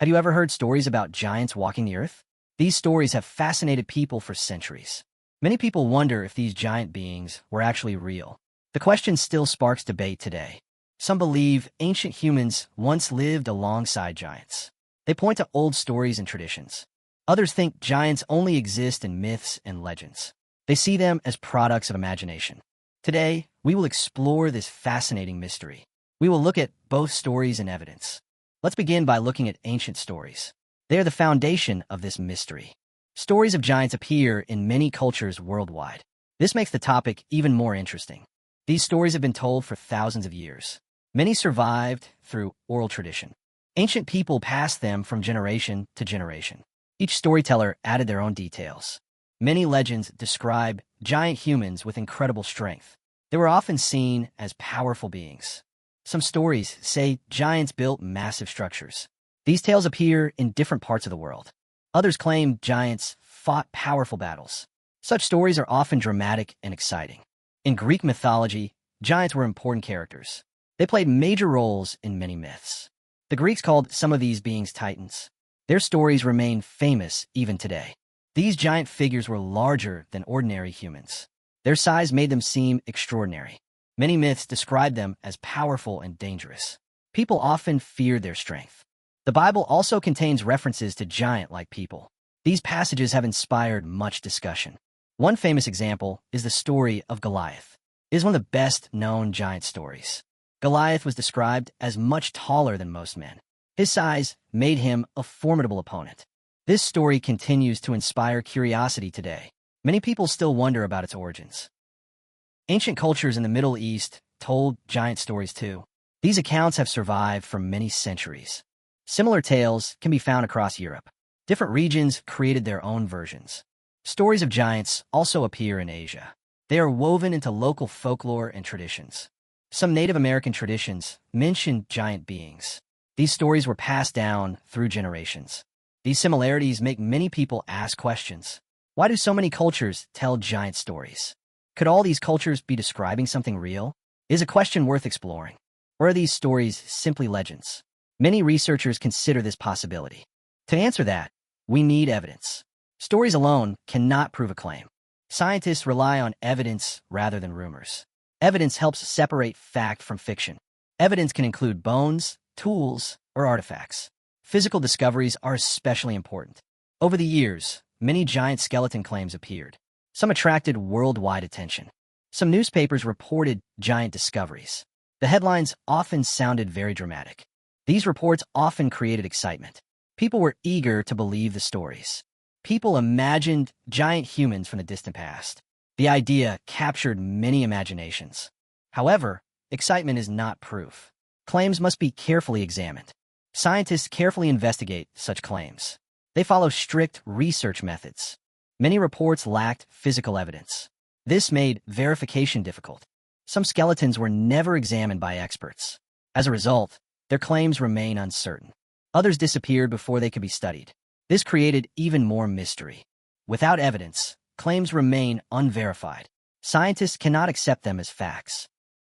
Have you ever heard stories about giants walking the earth? These stories have fascinated people for centuries. Many people wonder if these giant beings were actually real. The question still sparks debate today. Some believe ancient humans once lived alongside giants. They point to old stories and traditions. Others think giants only exist in myths and legends. They see them as products of imagination. Today, we will explore this fascinating mystery. We will look at both stories and evidence. Let's begin by looking at ancient stories. They are the foundation of this mystery. Stories of giants appear in many cultures worldwide. This makes the topic even more interesting. These stories have been told for thousands of years. Many survived through oral tradition. Ancient people passed them from generation to generation. Each storyteller added their own details. Many legends describe giant humans with incredible strength. They were often seen as powerful beings. Some stories say giants built massive structures. These tales appear in different parts of the world. Others claim giants fought powerful battles. Such stories are often dramatic and exciting. In Greek mythology, giants were important characters. They played major roles in many myths. The Greeks called some of these beings titans. Their stories remain famous even today. These giant figures were larger than ordinary humans. Their size made them seem extraordinary. Many myths describe them as powerful and dangerous. People often feared their strength. The Bible also contains references to giant-like people. These passages have inspired much discussion. One famous example is the story of Goliath. It is one of the best-known giant stories. Goliath was described as much taller than most men. His size made him a formidable opponent. This story continues to inspire curiosity today. Many people still wonder about its origins. Ancient cultures in the Middle East told giant stories too. These accounts have survived for many centuries. Similar tales can be found across Europe. Different regions created their own versions. Stories of giants also appear in Asia. They are woven into local folklore and traditions. Some Native American traditions mention giant beings. These stories were passed down through generations. These similarities make many people ask questions. Why do so many cultures tell giant stories? Could all these cultures be describing something real? Is a question worth exploring. Or are these stories simply legends? Many researchers consider this possibility. To answer that, we need evidence. Stories alone cannot prove a claim. Scientists rely on evidence rather than rumors. Evidence helps separate fact from fiction. Evidence can include bones, tools, or artifacts. Physical discoveries are especially important. Over the years, many giant skeleton claims appeared. Some attracted worldwide attention. Some newspapers reported giant discoveries. The headlines often sounded very dramatic. These reports often created excitement. People were eager to believe the stories. People imagined giant humans from the distant past. The idea captured many imaginations. However, excitement is not proof. Claims must be carefully examined. Scientists carefully investigate such claims. They follow strict research methods. Many reports lacked physical evidence. This made verification difficult. Some skeletons were never examined by experts. As a result, their claims remain uncertain. Others disappeared before they could be studied. This created even more mystery. Without evidence, claims remain unverified. Scientists cannot accept them as facts.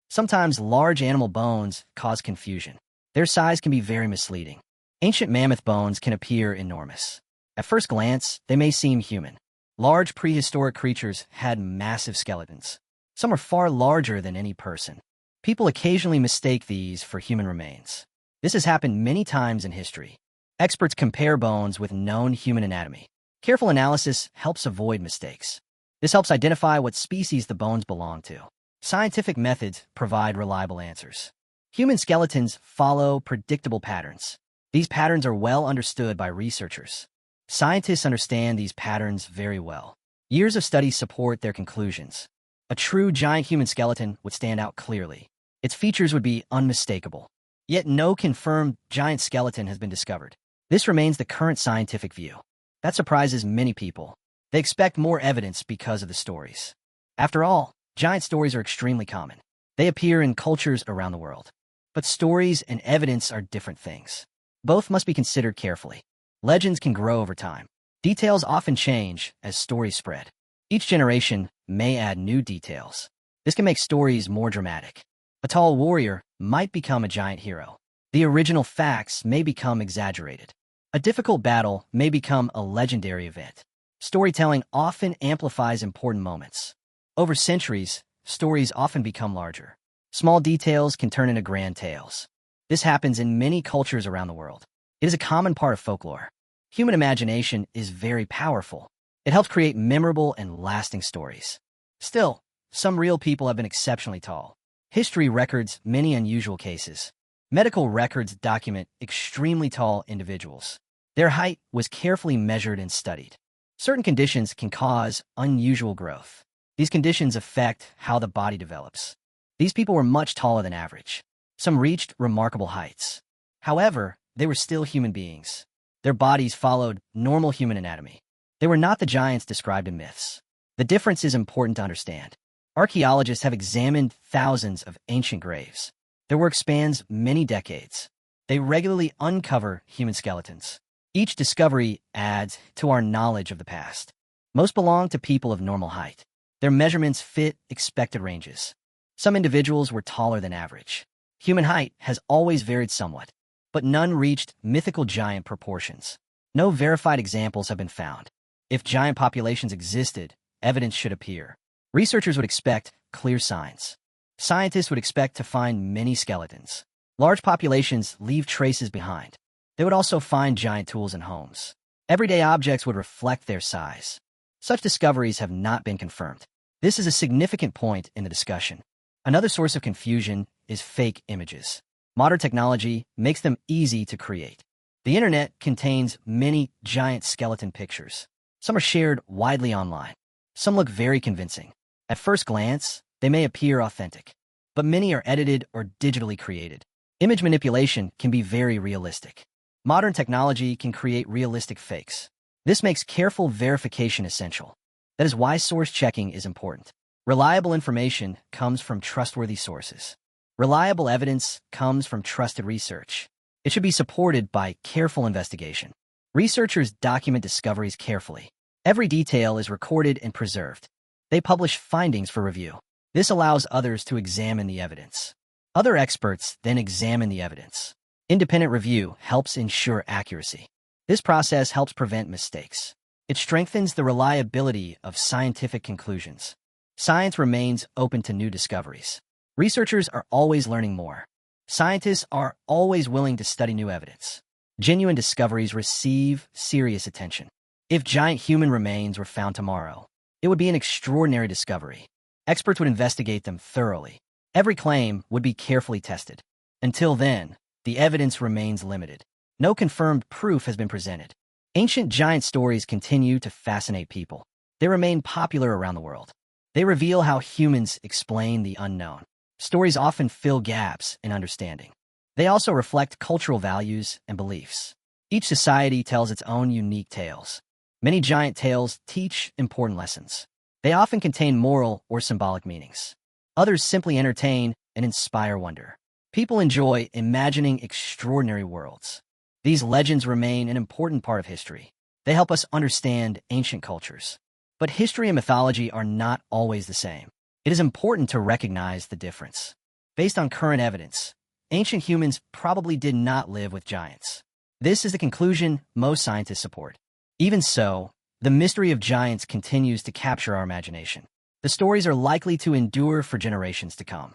Sometimes large animal bones cause confusion. Their size can be very misleading. Ancient mammoth bones can appear enormous. At first glance, they may seem human. Large prehistoric creatures had massive skeletons. Some are far larger than any person. People occasionally mistake these for human remains. This has happened many times in history. Experts compare bones with known human anatomy. Careful analysis helps avoid mistakes. This helps identify what species the bones belong to. Scientific methods provide reliable answers. Human skeletons follow predictable patterns. These patterns are well understood by researchers. Scientists understand these patterns very well. Years of study support their conclusions. A true giant human skeleton would stand out clearly. Its features would be unmistakable. Yet no confirmed giant skeleton has been discovered. This remains the current scientific view. That surprises many people. They expect more evidence because of the stories. After all, giant stories are extremely common. They appear in cultures around the world. But stories and evidence are different things. Both must be considered carefully. Legends can grow over time. Details often change as stories spread. Each generation may add new details. This can make stories more dramatic. A tall warrior might become a giant hero. The original facts may become exaggerated. A difficult battle may become a legendary event. Storytelling often amplifies important moments. Over centuries, stories often become larger. Small details can turn into grand tales. This happens in many cultures around the world. It is a common part of folklore. Human imagination is very powerful. It helps create memorable and lasting stories. Still, some real people have been exceptionally tall. History records many unusual cases. Medical records document extremely tall individuals. Their height was carefully measured and studied. Certain conditions can cause unusual growth. These conditions affect how the body develops. These people were much taller than average. Some reached remarkable heights. However, they were still human beings. Their bodies followed normal human anatomy. They were not the giants described in myths. The difference is important to understand. Archaeologists have examined thousands of ancient graves. Their work spans many decades. They regularly uncover human skeletons. Each discovery adds to our knowledge of the past. Most belong to people of normal height. Their measurements fit expected ranges. Some individuals were taller than average. Human height has always varied somewhat, but none reached mythical giant proportions. No verified examples have been found. If giant populations existed, evidence should appear. Researchers would expect clear signs. Scientists would expect to find many skeletons. Large populations leave traces behind. They would also find giant tools in homes. Everyday objects would reflect their size. Such discoveries have not been confirmed. This is a significant point in the discussion. Another source of confusion is fake images. Modern technology makes them easy to create. The internet contains many giant skeleton pictures. Some are shared widely online. Some look very convincing. At first glance, they may appear authentic, but many are edited or digitally created. Image manipulation can be very realistic. Modern technology can create realistic fakes. This makes careful verification essential. That is why source checking is important. Reliable information comes from trustworthy sources. Reliable evidence comes from trusted research. It should be supported by careful investigation. Researchers document discoveries carefully. Every detail is recorded and preserved. They publish findings for review. This allows others to examine the evidence. Other experts then examine the evidence. Independent review helps ensure accuracy. This process helps prevent mistakes. It strengthens the reliability of scientific conclusions. Science remains open to new discoveries. Researchers are always learning more. Scientists are always willing to study new evidence. Genuine discoveries receive serious attention. If giant human remains were found tomorrow, it would be an extraordinary discovery. Experts would investigate them thoroughly. Every claim would be carefully tested. Until then, the evidence remains limited. No confirmed proof has been presented. Ancient giant stories continue to fascinate people. They remain popular around the world. They reveal how humans explain the unknown. Stories often fill gaps in understanding. They also reflect cultural values and beliefs. Each society tells its own unique tales. Many giant tales teach important lessons. They often contain moral or symbolic meanings. Others simply entertain and inspire wonder. People enjoy imagining extraordinary worlds. These legends remain an important part of history. They help us understand ancient cultures. But history and mythology are not always the same. It is important to recognize the difference. Based on current evidence, ancient humans probably did not live with giants. This is the conclusion most scientists support. Even so, the mystery of giants continues to capture our imagination. The stories are likely to endure for generations to come.